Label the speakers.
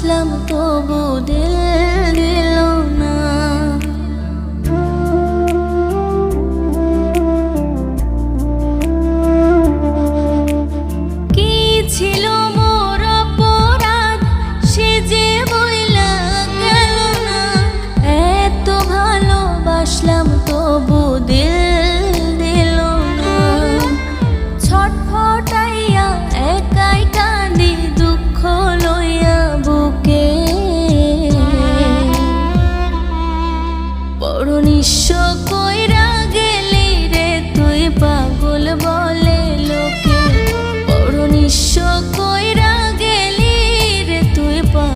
Speaker 1: আসলাম তবু দিল দিল না। কি ছিল মোর অপরাধ সে যে